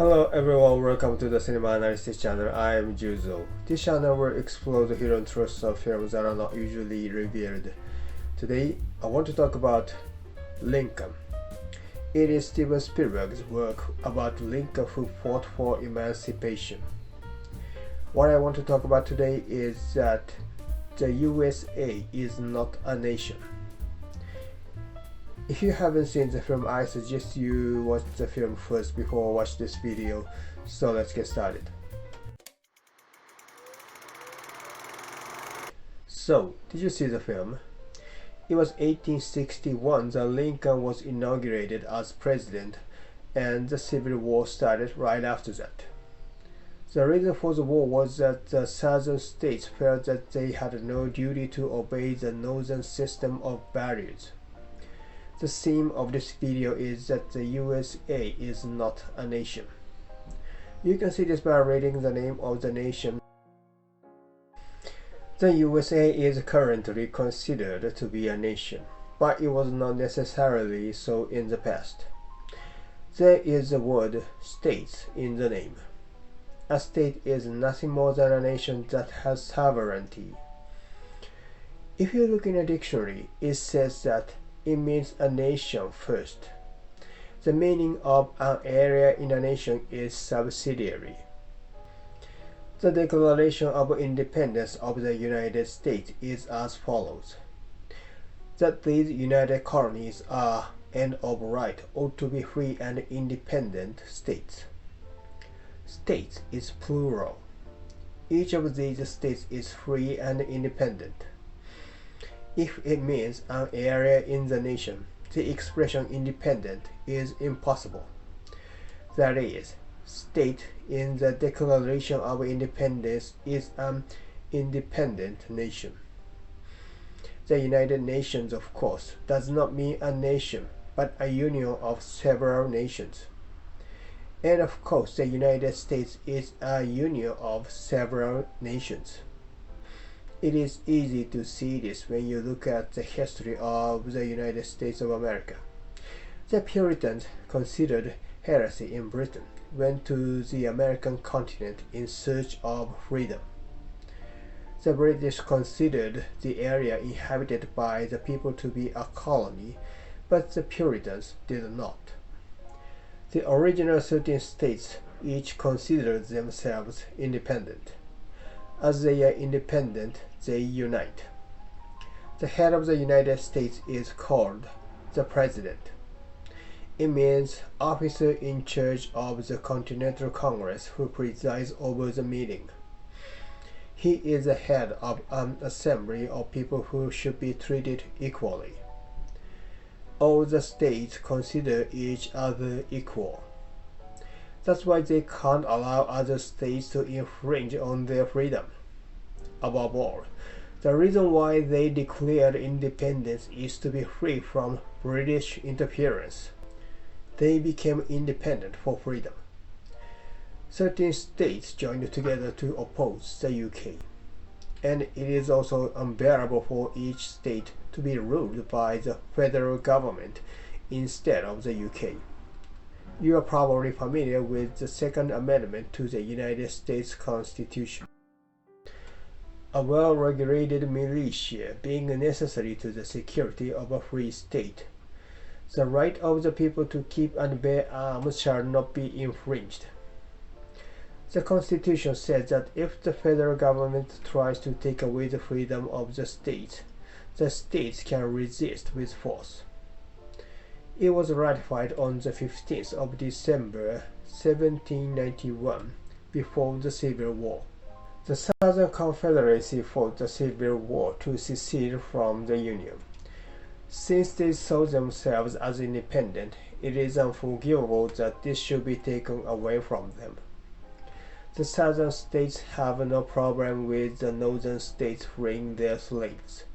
Hello everyone, welcome to the Cinema Analysis channel. I am Juzo. This channel will explore the hidden truths of films that are not usually revealed. Today, I want to talk about Lincoln. It is Steven Spielberg's work about Lincoln who fought for emancipation. What I want to talk about today is that the USA is not a nation. If you haven't seen the film, I suggest you watch the film first before watch this video. So let's get started. So, did you see the film? It was 1861 that Lincoln was inaugurated as president, and the Civil War started right after that. The reason for the war was that the southern states felt that they had no duty to obey the northern system of values. The theme of this video is that the USA is not a nation. You can see this by reading the name of the nation. The USA is currently considered to be a nation, but it was not necessarily so in the past. There is the word states in the name. A state is nothing more than a nation that has sovereignty. If you look in a dictionary, it says that it means a nation first. The meaning of an area in a nation is subsidiary. The Declaration of Independence of the United States is as follows: that these united colonies are and of right ought to be free and independent states. States is plural. Each of these states is free and independent. If it means an area in the nation, the expression independent is impossible. That is, state in the Declaration of Independence is an independent nation. The United Nations, of course, does not mean a nation, but a union of several nations. And of course, the United States is a union of several nations. It is easy to see this when you look at the history of the United States of America. The Puritans, considered heresy in Britain, went to the American continent in search of freedom. The British considered the area inhabited by the people to be a colony, but the Puritans did not. The original 13 states each considered themselves independent. As they are independent, they unite. The head of the United States is called the President. It means officer in charge of the Continental Congress who presides over the meeting. He is the head of an assembly of people who should be treated equally. All the states consider each other equal. That's why they can't allow other states to infringe on their freedom. Above all, the reason why they declared independence is to be free from British interference. They became independent for freedom. 13 states joined together to oppose the UK, and it is also unbearable for each state to be ruled by the federal government instead of the UK. You are probably familiar with the Second Amendment to the United States Constitution. A well-regulated militia being necessary to the security of a free state. The right of the people to keep and bear arms shall not be infringed. The Constitution says that if the federal government tries to take away the freedom of the states can resist with force. It was ratified on the 15th of December 1791, before the Civil War. The Southern Confederacy fought the Civil War to secede from the Union. Since they saw themselves as independent, it is unforgivable that this should be taken away from them. The Southern states have no problem with the Northern states freeing their slaves.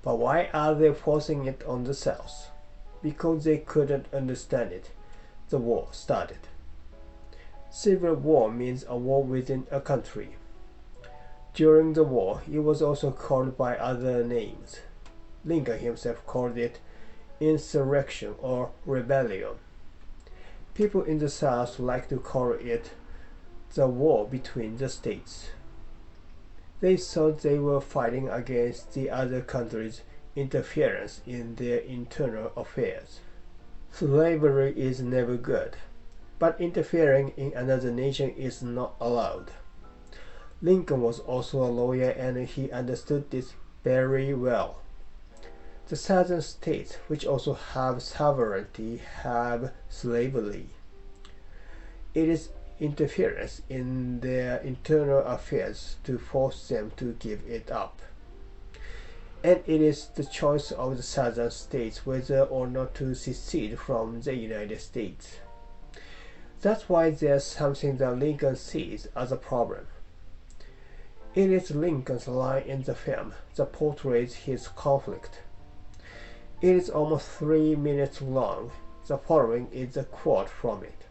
But why are they forcing it on the South? Because they couldn't understand it. The war started. Civil War means a war within a country. During the war, it was also called by other names. Lincoln himself called it insurrection or rebellion. People in the South like to call it the war between the states. They thought they were fighting against the other country's interference in their internal affairs. Slavery is never good, but interfering in another nation is not allowed. Lincoln was also a lawyer and he understood this very well. The southern states, which also have sovereignty, have slavery. It is interference in their internal affairs to force them to give it up. And it is the choice of the southern states whether or not to secede from the United States. That's why there's something that Lincoln sees as a problem. It is Lincoln's line in the film that portrays his conflict. It is almost 3 minutes long. The following is a quote from it.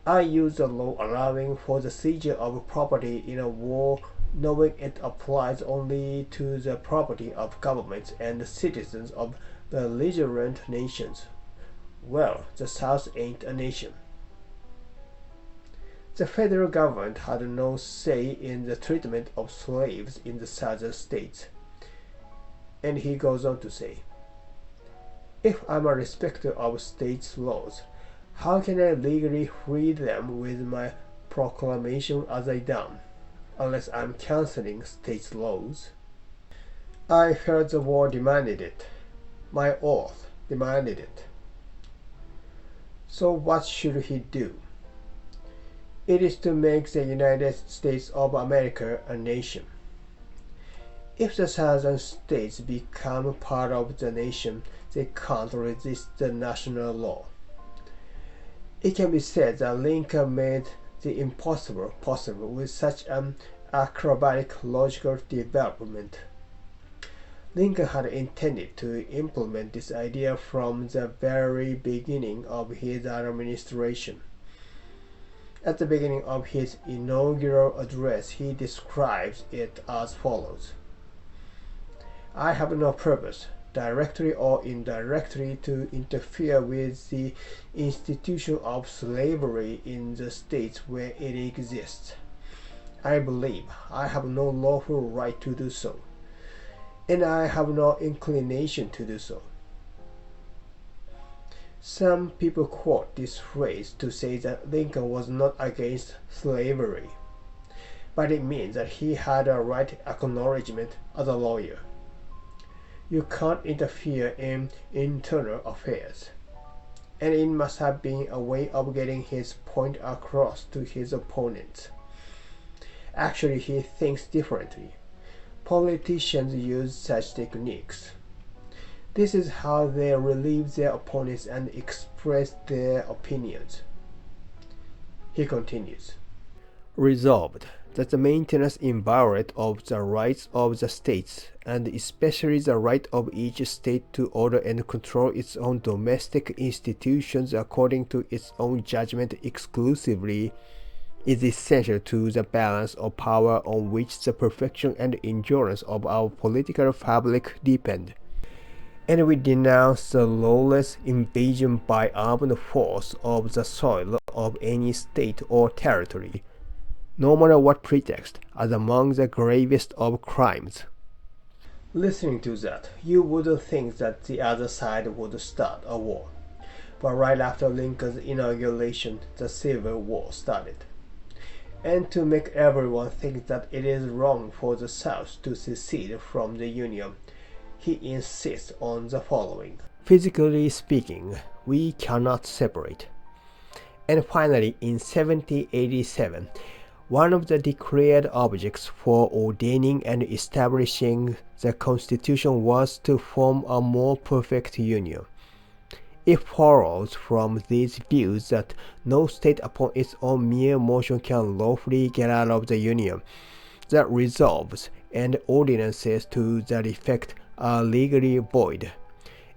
I use the law allowing for the seizure of property in a war knowing it applies only to the property of governments and citizens of belligerent nations. Well, the South ain't a nation. The federal government had no say in the treatment of slaves in the southern states. And he goes on to say, if I'm a respecter of states' laws, how can I legally free them with my proclamation as I done, unless I'm canceling states' laws? I felt the war demanded it. My oath demanded it. So what should he do? It is to make the United States of America a nation. If the southern states become part of the nation, they can't resist the national law. It can be said that Lincoln made the impossible possible with such an acrobatic logical development. Lincoln had intended to implement this idea from the very beginning of his administration. At the beginning of his inaugural address, he describes it as follows. I have no purpose, directly or indirectly, to interfere with the institution of slavery in the states where it exists. I believe I have no lawful right to do so, and I have no inclination to do so. Some people quote this phrase to say that Lincoln was not against slavery, but it means that he had a right acknowledgement as a lawyer. You can't interfere in internal affairs, and it must have been a way of getting his point across to his opponents. Actually, he thinks differently. Politicians use such techniques. This is how they relieve their opponents and express their opinions. He continues. Resolved that the maintenance inviolate of the rights of the states, and especially the right of each state to order and control its own domestic institutions according to its own judgment exclusively, is essential to the balance of power on which the perfection and endurance of our political fabric depend. And we denounce the lawless invasion by armed force of the soil of any state or territory, no matter what pretext, as among the gravest of crimes. Listening to that, you would think that the other side would start a war. But right after Lincoln's inauguration, the Civil War started. And to make everyone think that it is wrong for the South to secede from the Union, he insists on the following. Physically speaking, we cannot separate. And finally, in 1787, one of the declared objects for ordaining and establishing the Constitution was to form a more perfect union. It follows from these views that no state upon its own mere motion can lawfully get out of the Union, that resolves and ordinances to that effect are legally void,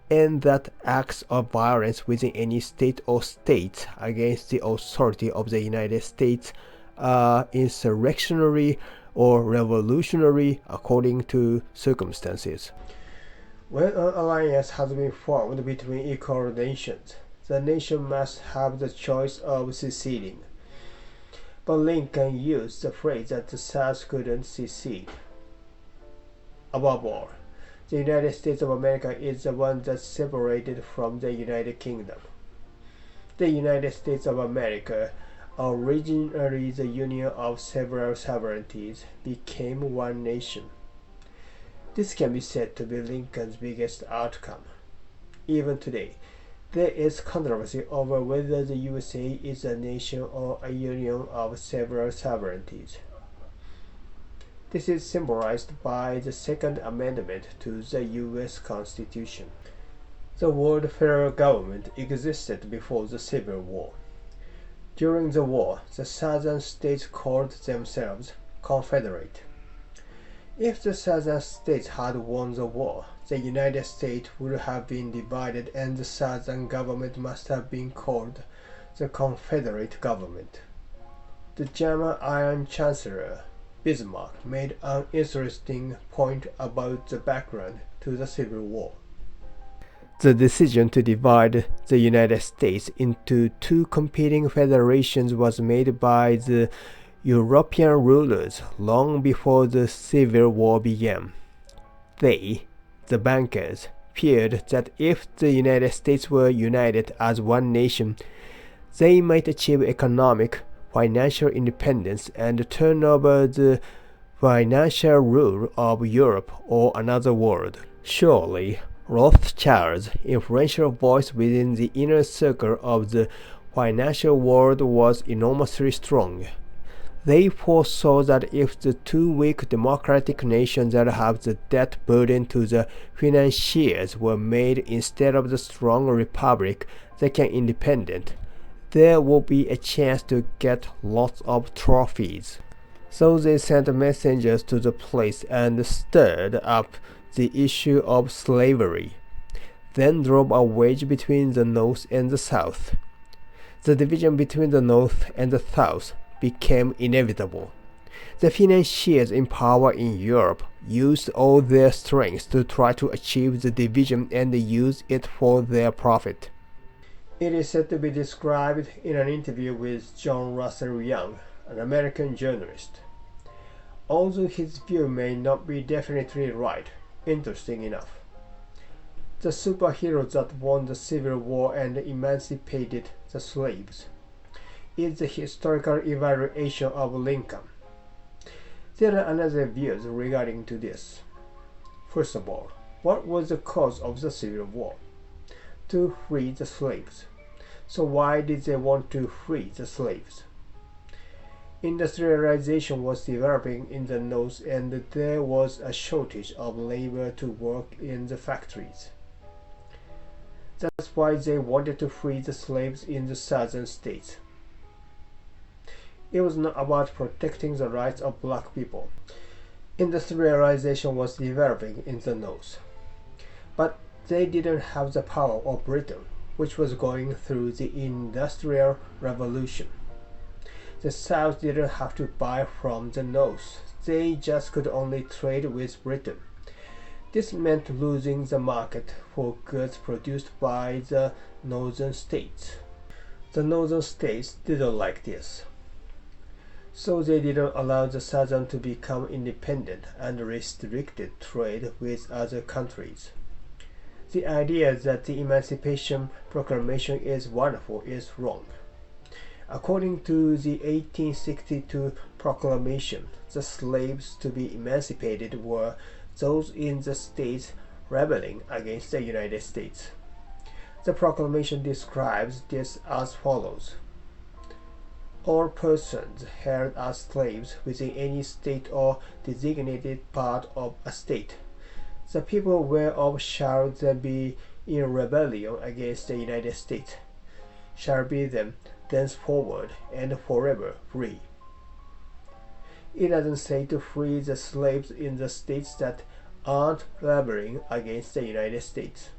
and that acts of violence within any state or states against the authority of the United States are insurrectionary or revolutionary according to circumstances. When an alliance has been formed between equal nations, the nation must have the choice of seceding. But Lincoln used the phrase that the South couldn't secede. Above all, the United States of America is the one that's separated from the United Kingdom. The United States of America, originally the union of several sovereignties, became one nation. This can be said to be Lincoln's biggest outcome. Even today, there is controversy over whether the USA is a nation or a union of several sovereignties. This is symbolized by the Second Amendment to the U.S. Constitution. The word federal government existed before the Civil War. During the war, the Southern states called themselves Confederate. If the Southern states had won the war, the United States would have been divided and the Southern government must have been called the Confederate government. The German Iron Chancellor Bismarck made an interesting point about the background to the Civil War. The decision to divide the United States into two competing federations was made by the European rulers long before the Civil War began. They, the bankers, feared that if the United States were united as one nation, they might achieve economic, financial independence and turn over the financial rule of Europe or another world. Surely, Rothschild's influential voice within the inner circle of the financial world was enormously strong. They foresaw that if the two weak democratic nations that have the debt burden to the financiers were made instead of the strong republic that can independent, there would be a chance to get lots of trophies. So they sent messengers to the place and stirred up the issue of slavery, then drove a wedge between the North and the South. The division between the North and the South became inevitable. The financiers in power in Europe used all their strength to try to achieve the division and use it for their profit. It is said to be described in an interview with John Russell Young, an American journalist. Although his view may not be definitely right, interesting enough. The superhero that won the Civil War and emancipated the slaves is the historical evaluation of Lincoln. There are another views regarding to this. First of all, what was the cause of the Civil War? To free the slaves. So why did they want to free the slaves? Industrialization was developing in the North and there was a shortage of labor to work in the factories. That's why they wanted to free the slaves in the southern states. It was not about protecting the rights of black people. Industrialization was developing in the North. But they didn't have the power of Britain, which was going through the Industrial Revolution. The South didn't have to buy from the North. They just could only trade with Britain. This meant losing the market for goods produced by the northern states. The northern states didn't like this. So they didn't allow the southern to become independent and restricted trade with other countries. The idea that the Emancipation Proclamation is wonderful is wrong. According to the 1862 proclamation, the slaves to be emancipated were those in the states rebelling against the United States. The proclamation describes this as follows. All persons held as slaves within any state or designated part of a state, the people whereof shall then be in rebellion against the United States, shall be them thenceforward and forever free. It doesn't say to free the slaves in the states that aren't rebelling against the United States.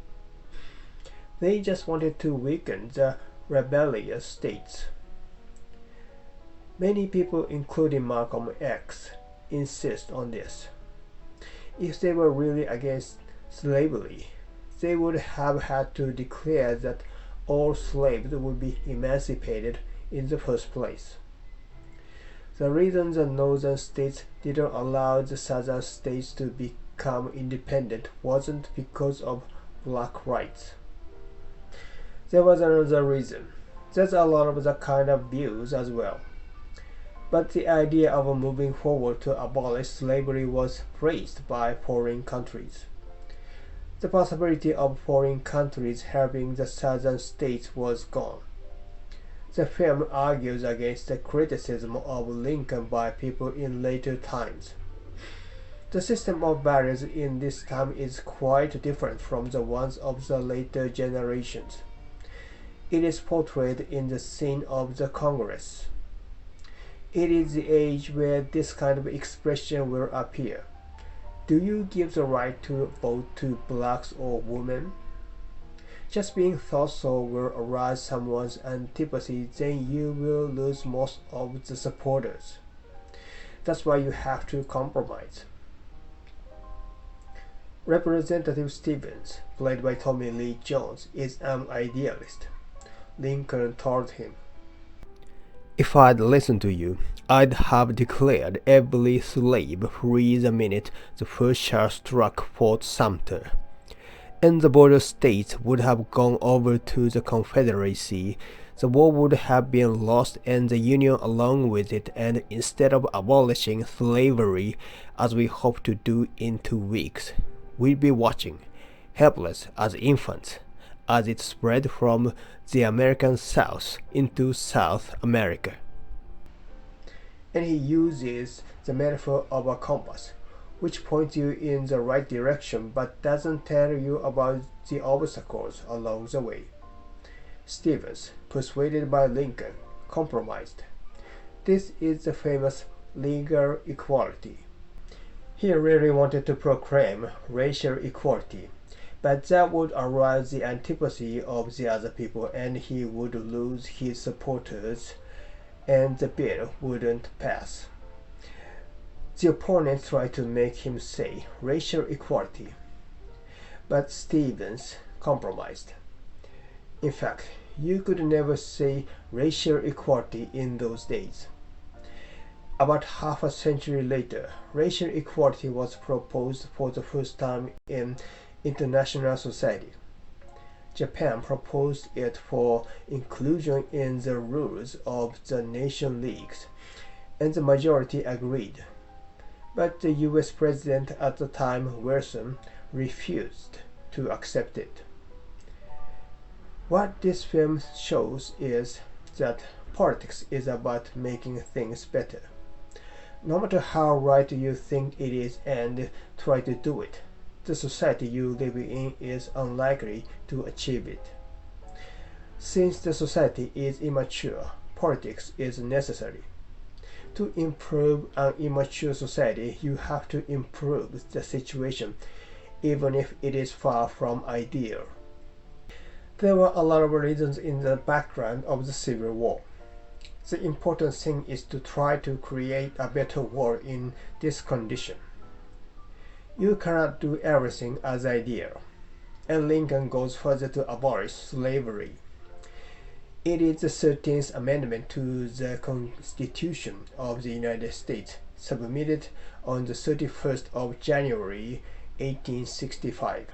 They just wanted to weaken the rebellious states. Many people, including Malcolm X, insist on this. If they were really against slavery, they would have had to declare that all slaves would be emancipated in the first place. The reason the northern states didn't allow the southern states to become independent wasn't because of black rights. There was another reason. There's a lot of that kind of views as well. But the idea of moving forward to abolish slavery was praised by foreign countries. The possibility of foreign countries helping the southern states was gone. The film argues against the criticism of Lincoln by people in later times. The system of barriers in this time is quite different from the ones of the later generations. It is portrayed in the scene of the Congress. It is the age where this kind of expression will appear. Do you give the right to vote to blacks or women? Just being thought so will arouse someone's antipathy, then you will lose most of the supporters. That's why you have to compromise. Representative Stevens, played by Tommy Lee Jones, is an idealist. Lincoln told him, "If I'd listened to you, I'd have declared every slave free the minute the first shot struck Fort Sumter. And the border states would have gone over to the Confederacy. The war would have been lost and the Union along with it, and instead of abolishing slavery, as we hope to do in 2 weeks, we'd be watching, helpless as infants, as it spread from the American South into South America." and he uses the metaphor of a compass, which points you in the right direction but doesn't tell you about the obstacles along the way. Stevens, persuaded by Lincoln, compromised. This is the famous legal equality. He really wanted to proclaim racial equality, but that would arouse the antipathy of the other people and he would lose his supporters and the bill wouldn't pass. The opponents tried to make him say racial equality, but Stevens compromised. In fact, you could never say racial equality in those days. About half a century later, racial equality was proposed for the first time in international society. Japan proposed it for inclusion in the rules of the nation leagues, and the majority agreed. But the US president at the time, Wilson, refused to accept it. What this film shows is that politics is about making things better. No matter how right you think it is and try to do it, the society you live in is unlikely to achieve it. Since the society is immature, politics is necessary. To improve an immature society, you have to improve the situation, even if it is far from ideal. There were a lot of reasons in the background of the Civil War. The important thing is to try to create a better world in this condition. You cannot do everything as ideal, and Lincoln goes further to abolish slavery. It is the 13th Amendment to the Constitution of the United States, submitted on the 31st of January 1865.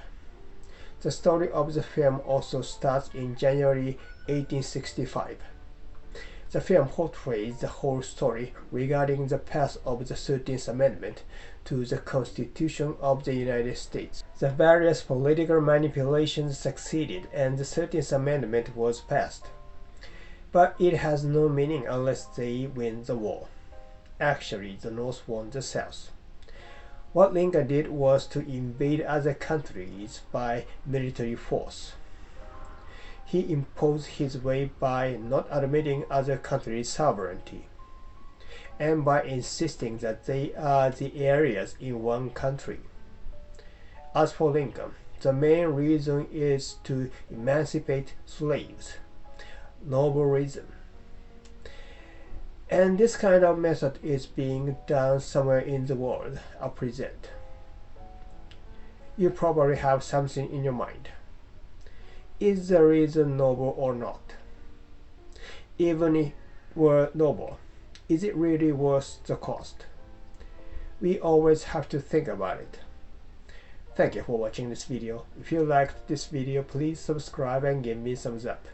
The story of the film also starts in January 1865. The film portrays the whole story regarding the path of the 13th Amendment to the Constitution of the United States. The various political manipulations succeeded and the 13th Amendment was passed. But it has no meaning unless they win the war. Actually, the North won the South. What Lincoln did was to invade other countries by military force. He imposed his way by not admitting other countries' sovereignty, and by insisting that they are the areas in one country. As for Lincoln, the main reason is to emancipate slaves. Noble reason. And this kind of method is being done somewhere in the world at present. You probably have something in your mind. Is the reason noble or not? Even if it were noble, is it really worth the cost? We always have to think about it. Thank you for watching this video. If you liked this video, please subscribe and give me thumbs up.